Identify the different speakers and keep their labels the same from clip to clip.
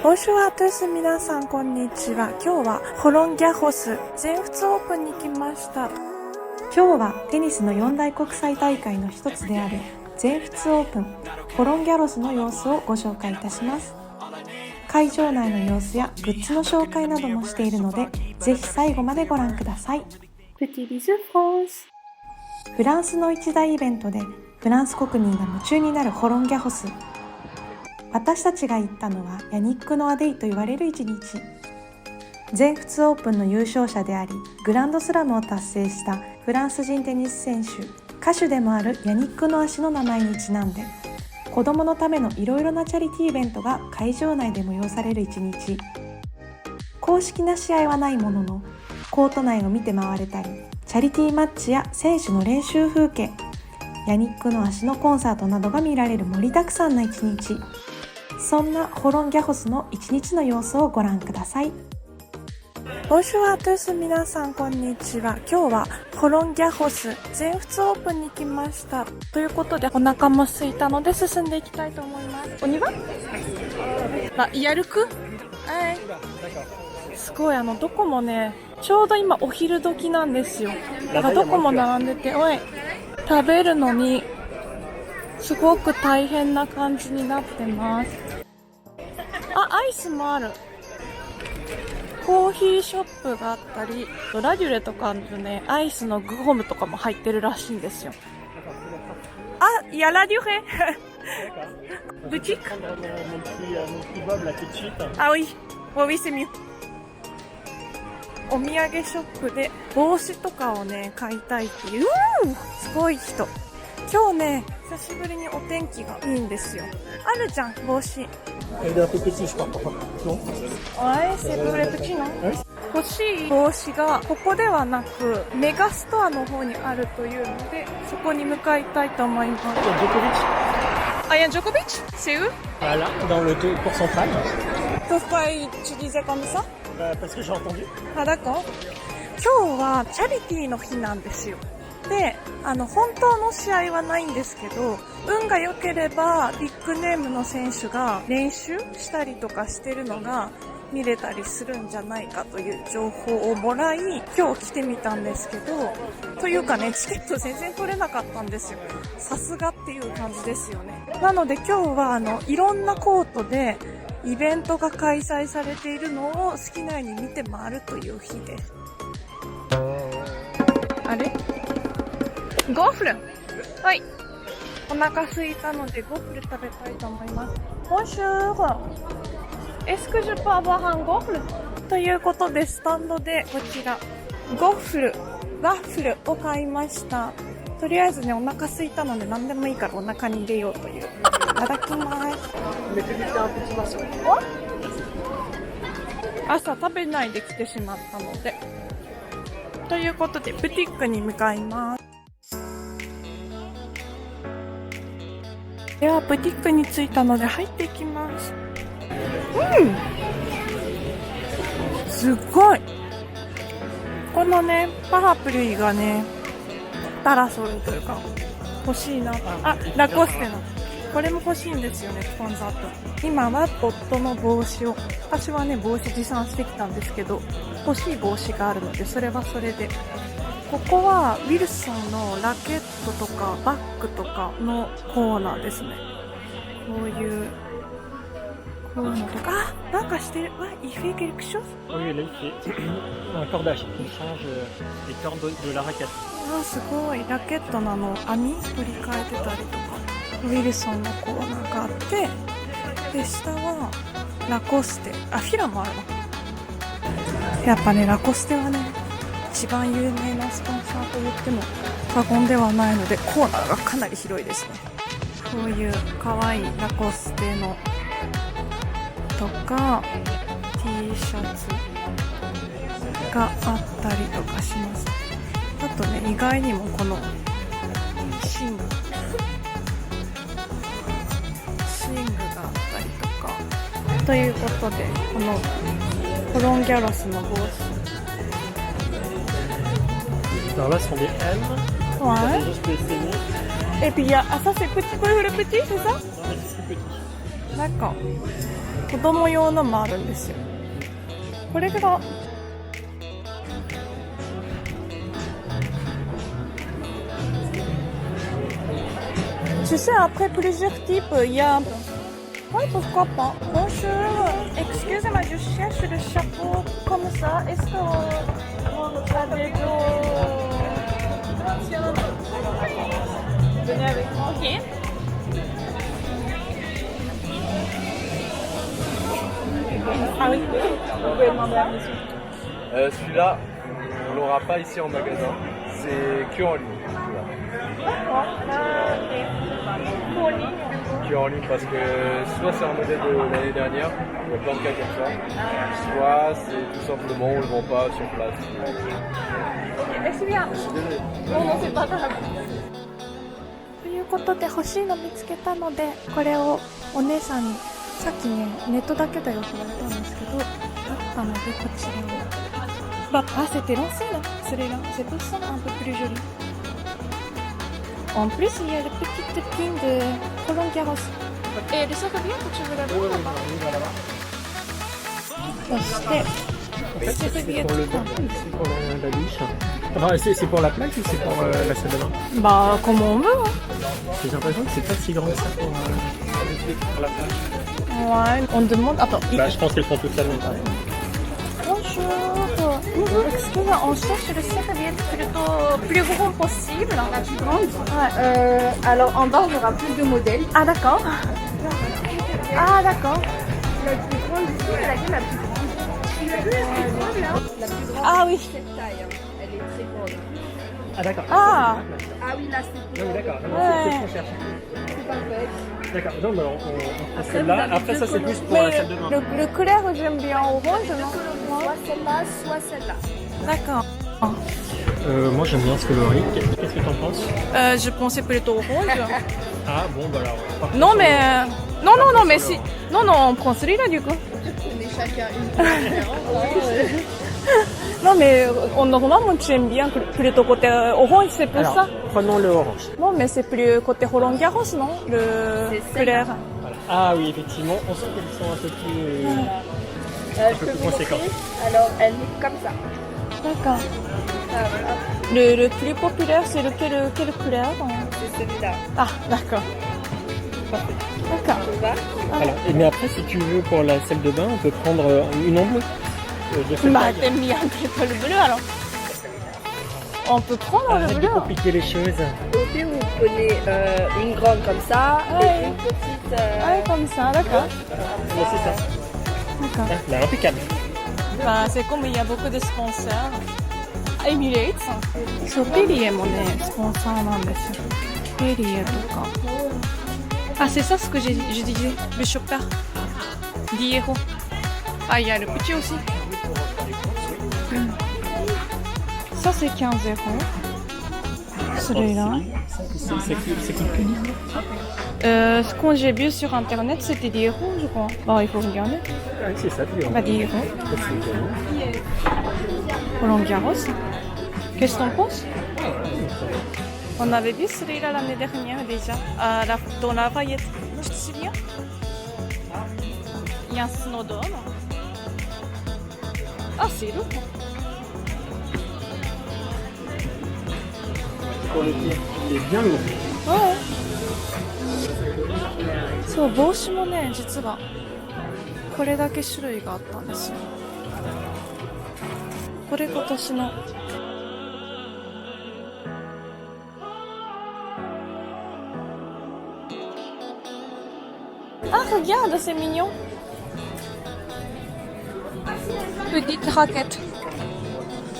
Speaker 1: Bonjour à tous 皆さんこんにちは。今日はホロンギャホス全仏オープンに来ました。今日はテニスの四大国際大会の一つである全仏オープンホロンギャロスの様子をご紹介いたします。会場内の様子やグッズの紹介などもしているので、ぜひ最後までご覧ください。Petit bisou France。フランスの一大イベントでフランス国民が夢中になるホロンギャホス。私たちが行ったのはヤニック・ノアデイと言われる一日。全仏オープンの優勝者でありグランドスラムを達成したフランス人テニス選手、歌手でもあるヤニック・ノア氏の名前にちなんで、子どものためのいろいろなチャリティーイベントが会場内で催される一日。公式な試合はないものの、コート内を見て回れたり、チャリティーマッチや選手の練習風景、ヤニック・ノア氏のコンサートなどが見られる盛りだくさんな一日。そんなホロンギャホスの一日の様子をご覧ください。Bonjour à tous 皆さんこんにちは。今日はホロンギャホス全仏オープンに来ました。ということでお腹も空いたので進んでいきたいと思います。お庭？やるく？すごいどこもね、ちょうど今お昼時なんですよ。どこも並んでて、食べるのにすごく大変な感じになってます。アイスもある。コーヒーショップがあったり、ラデュレとかのね、アイスのグホムとかも入ってるらしいんですよ。いや、ラデュレブティックoui c'est mieux。お土産ショップで帽子とかをね、買いたいっていう、すごい人。今日ね、久しぶりにお天気がいいんですよ。あるじゃん、帽子。欲しい帽子がここではなくメガストアの方にあるというので、そこに向かいたいと思います。いや、ジョコビッチc'est où?
Speaker 2: Voilà, dans le cours central.
Speaker 1: Pourquoi tu disais comme ça?
Speaker 2: Parce que j'ai entendu.
Speaker 1: D'accord. 今日はチャリティーの日なんですよ。で、本当の試合はないんですけど、運が良ければビッグネームの選手が練習したりとかしてるのが見れたりするんじゃないかという情報をもらい、今日来てみたんですけど、というかね、チケット全然取れなかったんですよ。さすがっていう感じですよね。なので今日はいろんなコートでイベントが開催されているのを好きなように見て回るという日です。あれ？ゴーフル。はい。お腹空いたのでゴーフル食べたいと思います。Bonjour。Est-ce que je peux avoir un gofle？ということでスタンドでこちらゴッフル、ワッフルを買いました。とりあえずね、お腹空いたので何でもいいからお腹に入れようという。いただきます。朝食べないで来てしまったので。ということでブティックに向かいます。ではブティックに着いたので入っていきます。すっごい。このね、パラプルイがね、パラソルというか欲しいな。ラコステのこれも欲しいんですよね、スポンサーと。今は夫の帽子を、私はね帽子持参してきたんですけど、欲しい帽子があるのでそれはそれで。ここはウィルソンのラケットとかバッグとかのコーナーですね。こういうのとか、なんかしてる。il fait quelque chose?
Speaker 2: Oui, là, il fait un cordage. Il change les cordes de la raquette.
Speaker 1: すごい。ラケットの網取り替えてたりとか、ウィルソンのコーナーがあって、で、下はラコステ。フィラもあるな。やっぱね、ラコステはね、一番有名なスポンサーと言っても過言ではないので、コーナーがかなり広いですね。こういう可愛いラコステのとか T シャツがあったりとかします。あとね、意外にもこのシングがあったりとか。ということで、このホロンギャロスの帽子。
Speaker 2: Alors là, ce sont des M.
Speaker 1: Ouais.
Speaker 2: Juste pour essayer.
Speaker 1: Et puis il y a, ça c'est petit, pour le petit, c'est ça?
Speaker 2: Non, mais c'est plus petit.
Speaker 1: D'accord. 子供用のもあるんですよ。これがTu sais, après plusieurs types, il y a... Ouais, pourquoi pas. Bonjour, excusez-moi, je cherche le chapeau comme ça. Est-ce que vous avez Venez avec moi. Ok. Ah oui, vous pouvez demander à monsieur.
Speaker 3: Celui-là, on l'aura pas ici en magasin. C'est que en ligne.
Speaker 1: D'accord.
Speaker 3: Que en ligne parce que soit c'est un modèle de l'année dernière, il y a plein de cas comme ça, soit c'est tout simplement on le vend pas sur place.
Speaker 1: Merci bien.
Speaker 3: Je suis désolé.
Speaker 1: Non, non, c'est pas grave. ということで欲しいの見つけたので、これをお姉さんにさっきねネットだけだよって言われたんですけど、あったのでこちらを。Bah, ah, c'était lancé là, celui-là. C'est pour ça un peu plus joli. En plus, il y a le petit pin de Roland Garros. Et les serviettes, tu veux la voir là-bas? そして、
Speaker 2: C'est pour le bain, c'est pour la douche. Enfin, c'est pour la plaque ou c'est pour la salle de bain?
Speaker 1: Bah, comme on veut. Hein.
Speaker 2: J'ai l'impression que c'est pas si grand que ça pour la plage.
Speaker 1: Ouais, on demande. Attends,
Speaker 2: Bah, je pense qu'elles font toutes la même taille.
Speaker 1: bonjour. Excusez-moi, on cherche le serviette plutôt plus grand possible.
Speaker 4: La plus grande
Speaker 1: Ouais.
Speaker 4: Alors en bas, on aura plus de modèles.
Speaker 1: Ah, d'accord. Ah, d'accord.
Speaker 4: La plus grande ici, c'est laquelle la plus grande La plus grande, là. La plus grande,
Speaker 1: Ah oui.
Speaker 4: c'est cette taille. Hein. Elle est très grande.
Speaker 2: Ah, d'accord.
Speaker 1: Ah,
Speaker 4: Ah oui, là, c'est
Speaker 2: Non, mais d'accord. Non,
Speaker 1: Ouais.
Speaker 2: c'est ce qu'on cherche.
Speaker 4: c'est parfait.
Speaker 2: D'accord. Non, mais on prend
Speaker 4: Après,
Speaker 2: celle-là.
Speaker 4: vous avez
Speaker 2: Après,
Speaker 4: deux
Speaker 2: ça, c'est
Speaker 4: couleurs.
Speaker 2: plus pour la
Speaker 1: mais
Speaker 2: salle de bain.
Speaker 1: le clair, j'aime bien orange, non?
Speaker 4: Soit celle-là, soit celle-là.
Speaker 1: D'accord.
Speaker 2: Moi, j'aime bien ce coloris. Qu'est-ce que t'en penses?
Speaker 1: Je pensais plutôt orange.
Speaker 2: Ah, bon, bah alors. on part
Speaker 1: Non,
Speaker 2: sur
Speaker 1: mais.
Speaker 2: le-
Speaker 1: Non, non, non, mais si. Non, non, on prend celui-là du coup.
Speaker 4: On est chacun une couleur différente.
Speaker 1: Non, mais normalement, tu aimes bien plutôt côté orange, c'est pour
Speaker 2: Alors,
Speaker 1: ça.
Speaker 2: prenons le orange.
Speaker 1: Non, mais c'est plus côté Roland Garros, non? Le
Speaker 4: C'est
Speaker 1: clair.
Speaker 2: Voilà. Ah oui, effectivement, on sent qu'elles sont un peu plus...
Speaker 4: Je
Speaker 2: peu
Speaker 4: peux
Speaker 2: plus
Speaker 4: vous montrer.
Speaker 2: conséquent.
Speaker 4: Alors, elle est comme ça.
Speaker 1: D'accord.
Speaker 4: Ah, voilà.
Speaker 1: Le plus populaire, c'est quelle couleur?
Speaker 4: C'est celui-là.
Speaker 1: Ah, d'accord. D'accord.
Speaker 4: Ça va
Speaker 2: Alors, mais après, si tu veux, pour la salle de bain, on peut prendre une en bleu. De cette
Speaker 1: Bah,
Speaker 2: taille.
Speaker 1: t'aimes bien plutôt le bleu alors. On peut prendre le
Speaker 2: Arrête de
Speaker 1: bleu.
Speaker 2: compliquer les choses.
Speaker 4: Au pire, vous prenez une grande comme ça
Speaker 1: Ouais.
Speaker 4: et une petite.
Speaker 1: Ouais, comme ça, d'accord.
Speaker 2: Ouais, c'est ça.
Speaker 1: D'accord.
Speaker 2: Ah, là, impeccable.
Speaker 1: Bah, c'est comme il y a beaucoup de sponsors. Emirates. そう、ペリエもね、スポンサーなんですよ。ペリエとか。Ah, c'est ça ce que je disais, le chopper. Diego. Ah, il y a le petit aussi. Ça, c'est 15 €. Celui-là.
Speaker 2: C'est coûte plus.
Speaker 1: Ce qu'on j'ai vu sur internet, c'était 10 €, je crois. Bon, il faut regarder.
Speaker 2: Ah, c'est ça, tu
Speaker 1: Bah, 10 €. Roland Garros. Qu'est-ce que t'en penses? On avait vu celui-là l'année dernière déjà, dans la Lafayette. Tu te souviens? Il y a un snowdome. Ah, c'est lourd.
Speaker 2: Pour le pied, il est bien lourd.
Speaker 1: はいそう、帽子もね、実はこれだけ種類があったんですよ。これ今年のAh, regarde, c'est mignon. Petite raquette.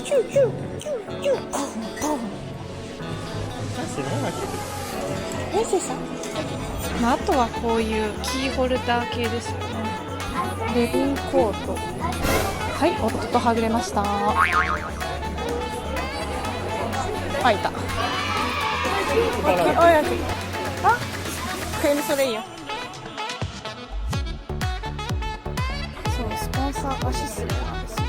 Speaker 1: Tchou, tchou, tchou, tchou.
Speaker 2: Ah, c'est vrai, ok.
Speaker 1: Oui, c'est ça. まあ、あとはこういうキーホルダー系ですよね。レインコート。はい、夫とはぐれました。あ、いた。おいおい。あ、クレームソレイユ。そう、スポンサーがシステムなんですよ。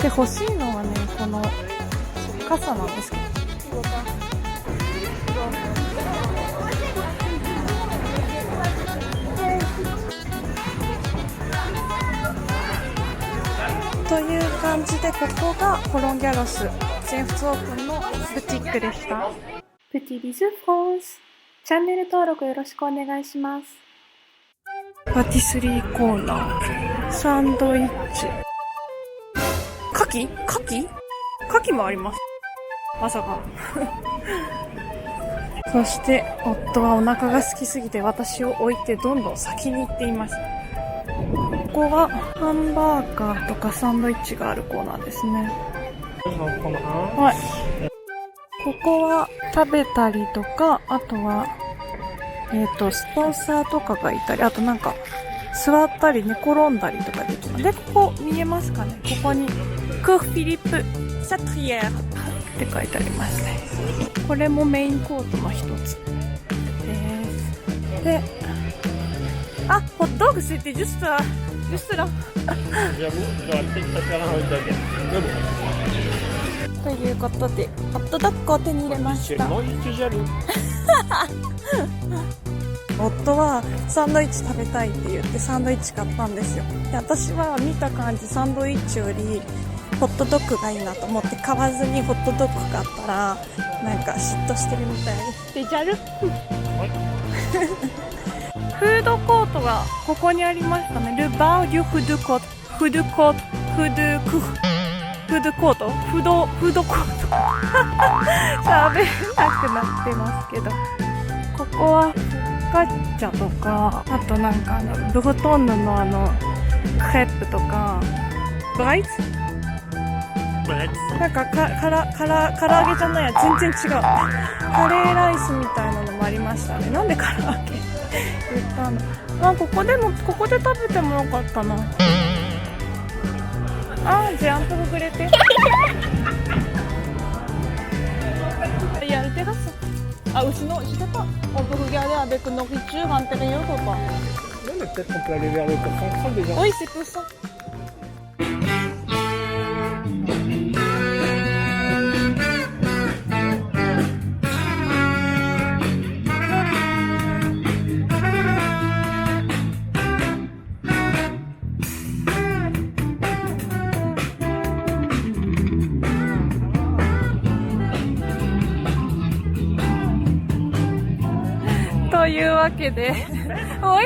Speaker 1: で欲しいのはね、この傘なんですけど。感じで、ここがコロンギャロス全仏オープンのブティックでした。プティビズフランス。チャンネル登録よろしくお願いします。パティスリーコーナー、サンドイッチ。牡蠣もあります。まさか。そして、夫はお腹が空きすぎて私を置いてどんどん先に行っています。ここはハンバーガーとかサンドイッチがあるコーナーですね。はい。ここは食べたりとか、あとは、スポンサーとかがいたり、あとなんか、座ったり寝転んだりとかできます。で、ここ見えますかね？ここに、クーフィリップ・シャトリエーって書いてありますね。これもメインコートの一つです。で、あ、ホットドッグc'était juste là.
Speaker 2: J'avoue, j'aurais peut-être préféré un hot dog. Mais bon.
Speaker 1: ということで、ホットドッグを手に入れました。
Speaker 2: Actuellement, je suis jaloux.
Speaker 1: 夫はサンドイッチ食べたいって言ってサンドイッチ買ったんですよ。で、私は見た感じサンドイッチよりホットドッグがいいなと思って買わずにホットドッグ買ったらなんか嫉妬してるみたいでジャルフードコートがここにありましたね。ルバーデュフードコートフードコートフードコート喋れなくなってますけど、ここはフォカッチャとか、あとなんかブルトンヌのクレープとかブライツなんか唐揚げじゃないや、全然違う。カレーライスみたいなのもありましたね。なんで唐揚げ言ったの？あ、ここで食べてもよかったな。あ、j'ai un peu regretté. Il y a le terrasse. Ah, ou sinon, je sais pas, on peut regarder avec nourriture intérieure ou pas?
Speaker 2: Non, mais peut-être qu'on peut aller vers le cours central déjà.
Speaker 1: Oui, c'est pour ça. というわけで、おい、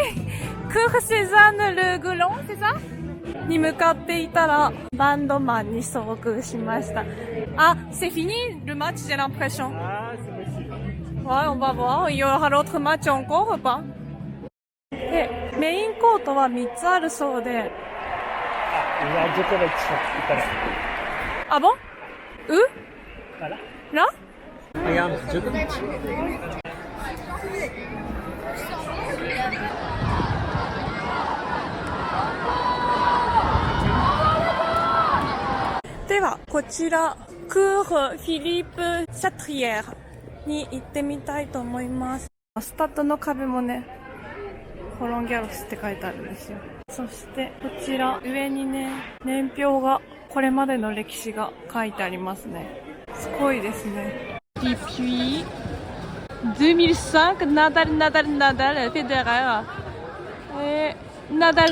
Speaker 1: クーフセザンヌ・ル・グロンセザに向かっていたら、バンドマンに遭遇しました。あ、c'est fini le match, j'ai l'impression.
Speaker 2: Ah, c'est possible.
Speaker 1: Ouais, on va voir. Il y aura l'autre match encore ou pas? で、メインコートは3つあるそうで。
Speaker 2: Ah, il y a Djokovic tout à l'heure.
Speaker 1: Ah bon? Où?
Speaker 2: Voilà.
Speaker 1: Là?
Speaker 2: Regarde, Djokovic. では、こちら、クーフ・フィリップ・シャトリエーに行ってみたいと思います。スタッドの壁もね、コロンギャロスって書いてあるんですよ。そして、こちら、上にね、年表が、これまでの歴史が書いてありますね。すごいですね。Et puis, 2005, Nadal, Federer. Et Nadal.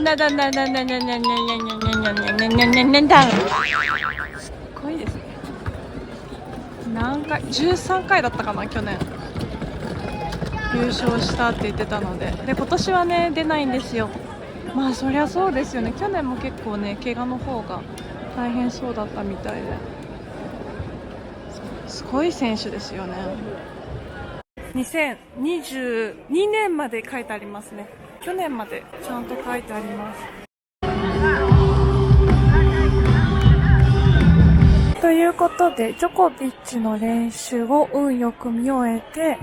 Speaker 2: すごいですね。何回、13回だったかな、去年。優勝したって言ってたので。で、今年はね、出ないんですよ。まあ、そりゃそうですよね。去年も結構ね、怪我の方が大変そうだったみたいで。すごい選手ですよね。2022年まで書いてありますね。去年までちゃんと書いてあります。ということで、ジョコビッチの練習を運よく見終えて、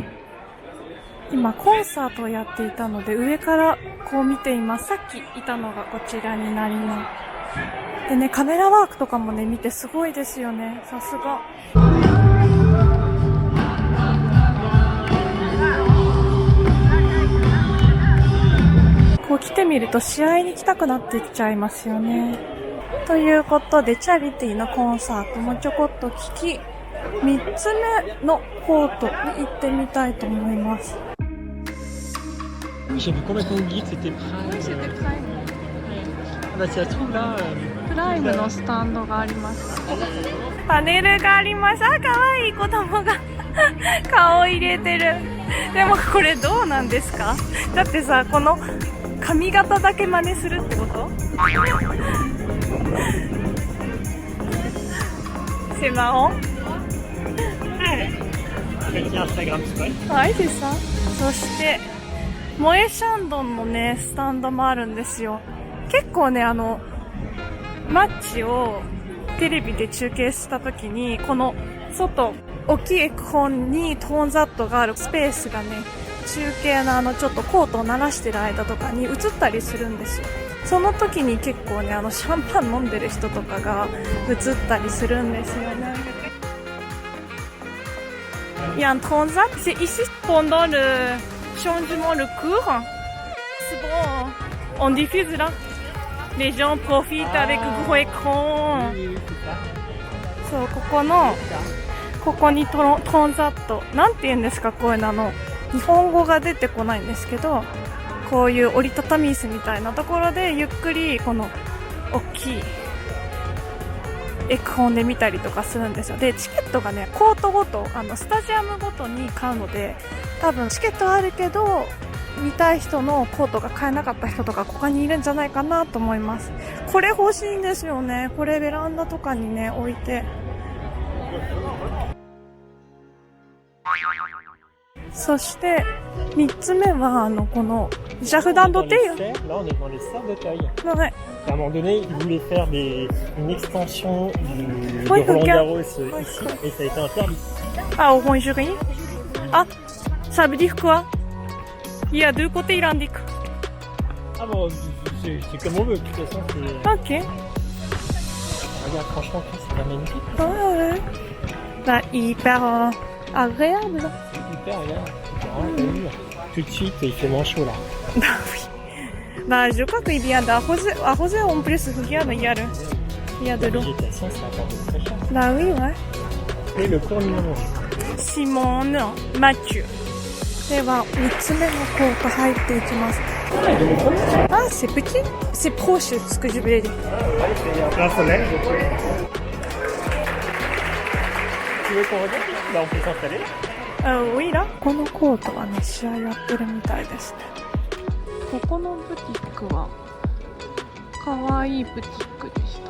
Speaker 2: 今コンサートをやっていたので上からこう見ています。さっきいたのがこちらになります。でね、カメラワークとかもね、見てすごいですよね。さすが。こう来てみると試合に行きたくなっていっちゃいますよね。ということで、チャリティーのコンサートもちょこっと聞き、3つ目のコートに行ってみたいと思います。J'ai vu complètement le guide, c'était prime.
Speaker 1: Oui, c'était prime.
Speaker 5: Bah, si ça se trouve là,
Speaker 2: プライムのスタンドがあります。パネルがあります。あ、かわいい子供が顔入れてる。でもこれどうなんですか？だってさ、この髪型だけ真似するってこと？C'est marrant. Ouais, c'est ça. そして、モエシャンドンのね、スタンドもあるんですよ。結構ね、マッチをテレビで中継した時に、この外、大きいエクホンにトーンザットがあるスペースがね、中継のちょっとコートを鳴らしてる間とかに映ったりするんですよ。その時に結構ね、シャンパン飲んでる人とかが映ったりするんですよね。Il y a un transat, c'est ici pendant le changement le cours. C'est bon, on diffuse là. Les gens profitent avec gros écran. そう、ここにトランザット。なんて言うんですか、こういうの日本語が出てこないんですけど、こういう折りたたみ椅子みたいなところでゆっくりこの大きいエクホンで見たりとかするんですよ。で、チケットがね、コートごと、スタジアムごとに買うので、多分チケットあるけど、見たい人のコートが買えなかった人とか他にいるんじゃないかなと思います。これ欲しいんですよね。これベランダとかにね、置いて。そして、3つ目は、この、ジャフダンドテイ。
Speaker 5: Là, on est dans les serres de taille.
Speaker 2: Ouais.
Speaker 5: À un moment donné, ils voulaient faire une extension de
Speaker 2: Oui,
Speaker 5: Roland
Speaker 2: regarde.
Speaker 5: Garros ici, et ça a été interdit.
Speaker 2: Ah, orangerie. Ah, ça veut dire quoi? Il y a deux côtés irlandiques.
Speaker 5: Ah bon, c'est comme on veut, de toute façon, c'est...
Speaker 2: Ok.
Speaker 5: Regarde, franchement, c'est pas magnifique.
Speaker 2: Ouais. Bah, hyper agréable.
Speaker 5: C'est hyper agréable. Tout de suite, il fait moins chaud là.
Speaker 2: Bah oui. Bah, je crois qu'il vient d'arroser en plus. Regarde, il y a de l'eau.
Speaker 5: La végétation, ça apporte très cher.
Speaker 2: Bah oui, ouais.
Speaker 5: Et le cours numéro 1.
Speaker 2: Simone, Mathieu. では、3つ目のコート入っていきます。Ah, c'est petit? C'est proche, ce que je voulais dire.
Speaker 5: La fenêtre, Tu veux qu'on regarde? Bah, on peut s'installer là.
Speaker 2: Oui, là. このコートはね、試合やってるみたいですね。ここのブティックは、かわいいブティックでした。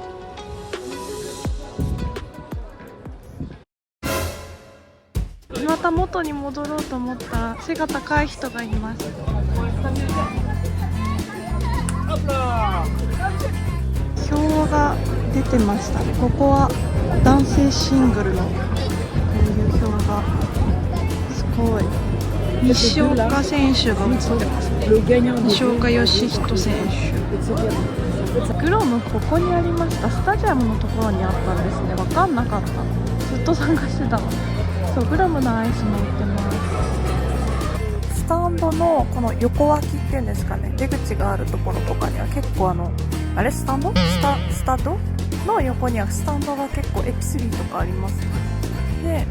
Speaker 2: また元に戻ろうと思ったら背が高い人がいます。表が出てましたね。ここは男性シングルのこういう表がすごい。西岡選手が映ってますね。西岡義人選手。グロムここにありました。スタジアムのところにあったんですね。分かんなかった。ずっと探してたの。そう、グラムのアイスも売ってます。スタンドのこの横脇っていうんですかね、出口があるところとかには結構あれスタンドスタドの横にはスタンドが結構エキスリーとかあります。で、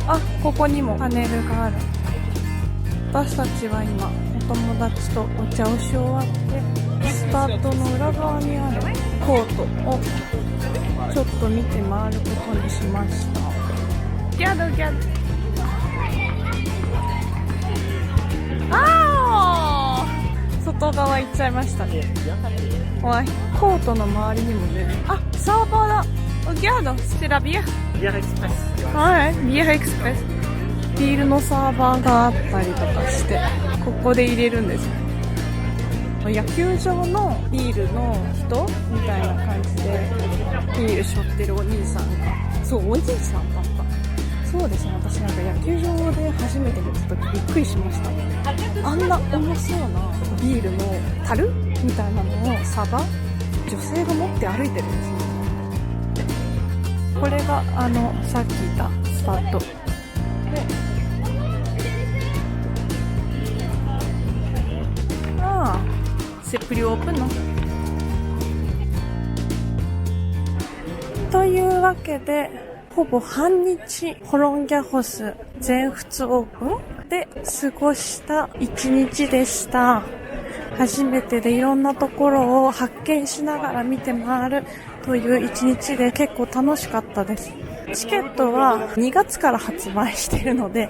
Speaker 2: あ、ここにもパネルがある。私たちは今お友達とお茶をし終わってスタートの裏側にあるコートをちょっと見て回ることにしました。ギャドギャド。あー、外側行っちゃいましたね。おい、コートの周りにもね、あ、サーバーだ。ギャド、ステラビア。
Speaker 5: ビアエクスプレス。
Speaker 2: はい、ビアエクスプレス。ビールのサーバーがあったりとかして、ここで入れるんですよ。野球場のビールの人みたいな感じで、ビール背負ってるお兄さんが。そう、お兄さんだった。そうですね、私なんか野球場で初めて見た時びっくりしました。あんな重そうなビールの樽みたいなのをサバ、女性が持って歩いてるんですね。これがさっき言ったスタッドで、ああ、c'est plus openの。というわけで、ほぼ半日コロンギャホス全仏オープンで過ごした一日でした。初めてでいろんなところを発見しながら見て回るという一日で結構楽しかったです。チケットは2月から発売しているので、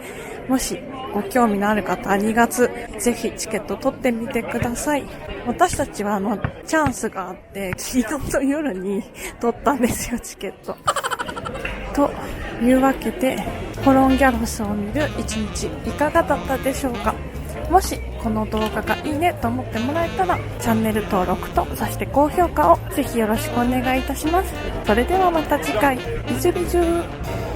Speaker 2: もしご興味のある方は2月ぜひチケット取ってみてください。私たちはチャンスがあって昨日の夜に取ったんですよ、チケット。というわけでコロンギャロスを見る一日いかがだったでしょうか。もしこの動画がいいねと思ってもらえたらチャンネル登録とそして高評価をぜひよろしくお願いいたします。それではまた次回。ビジュビジュー。